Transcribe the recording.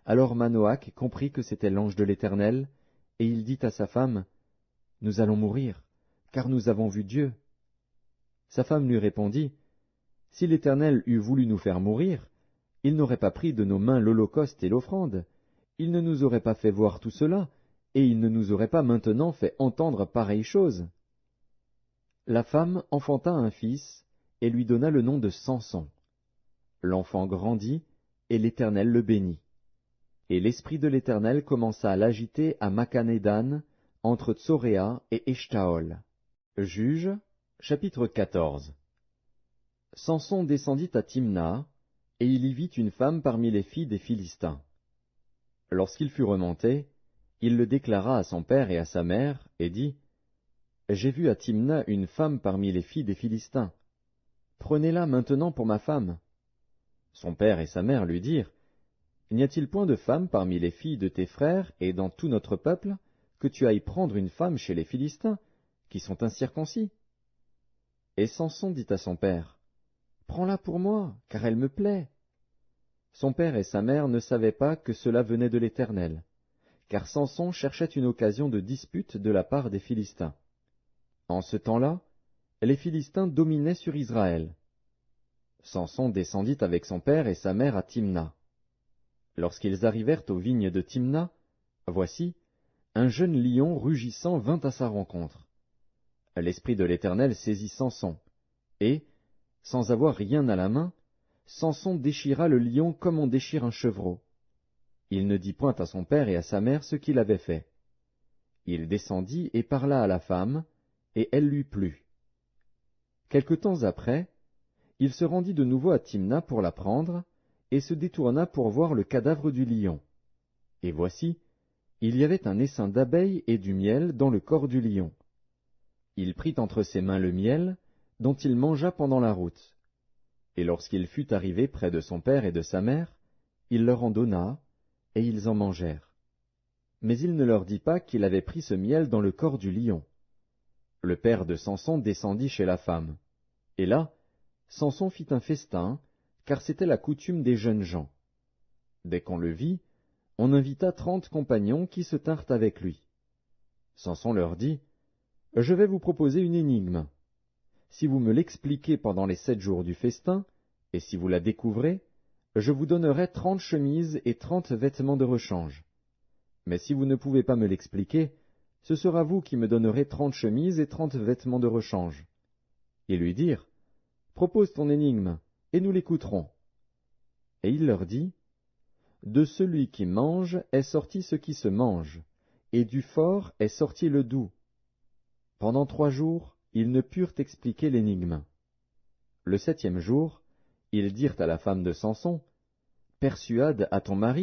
Alors Manoach comprit que c'était l'ange de l'Éternel, et il dit à sa femme, « Nous allons mourir, car nous avons vu Dieu. » Sa femme lui répondit, « Si l'Éternel eût voulu nous faire mourir, il n'aurait pas pris de nos mains l'holocauste et l'offrande, il ne nous aurait pas fait voir tout cela, et il ne nous aurait pas maintenant fait entendre pareille chose. » La femme enfanta un fils, et lui donna le nom de Samson. L'enfant grandit, et l'Éternel le bénit. Et l'Esprit de l'Éternel commença à l'agiter à Machané-Dan, entre Tsoréa et Eshtaol. Juges, chapitre 14. Samson descendit à Timna, et il y vit une femme parmi les filles des Philistins. Lorsqu'il fut remonté, il le déclara à son père et à sa mère, et dit, « J'ai vu à Timna une femme parmi les filles des Philistins. Prenez-la maintenant pour ma femme. » Son père et sa mère lui dirent, « N'y a-t-il point de femme parmi les filles de tes frères et dans tout notre peuple, que tu ailles prendre une femme chez les Philistins, qui sont incirconcis ?» Et Samson dit à son père, « Prends-la pour moi, car elle me plaît. » Son père et sa mère ne savaient pas que cela venait de l'Éternel, car Samson cherchait une occasion de dispute de la part des Philistins. En ce temps-là, les Philistins dominaient sur Israël. Samson descendit avec son père et sa mère à Timna. Lorsqu'ils arrivèrent aux vignes de Timna, voici, un jeune lion rugissant vint à sa rencontre. L'Esprit de l'Éternel saisit Samson, et, sans avoir rien à la main, Samson déchira le lion comme on déchire un chevreau. Il ne dit point à son père et à sa mère ce qu'il avait fait. Il descendit et parla à la femme, et elle lui plut. Quelque temps après, il se rendit de nouveau à Timna pour la prendre, et se détourna pour voir le cadavre du lion. Et voici, il y avait un essaim d'abeilles et du miel dans le corps du lion. Il prit entre ses mains le miel, dont il mangea pendant la route. Et lorsqu'il fut arrivé près de son père et de sa mère, il leur en donna, et ils en mangèrent. Mais il ne leur dit pas qu'il avait pris ce miel dans le corps du lion. Le père de Samson descendit chez la femme. Et là, Samson fit un festin, car c'était la coutume des jeunes gens. Dès qu'on le vit, on invita 30 compagnons qui se tinrent avec lui. Samson leur dit, « Je vais vous proposer une énigme. Si vous me l'expliquez pendant les 7 jours du festin, et si vous la découvrez, je vous donnerai 30 chemises et 30 vêtements de rechange. Mais si vous ne pouvez pas me l'expliquer, ce sera vous qui me donnerez 30 chemises et 30 vêtements de rechange. » Ils lui dirent, « Propose ton énigme, et nous l'écouterons. » Et il leur dit, « De celui qui mange est sorti ce qui se mange, et du fort est sorti le doux. » Pendant 3 jours, ils ne purent expliquer l'énigme. Le 7e jour, ils dirent à la femme de Samson, « Persuade à ton mari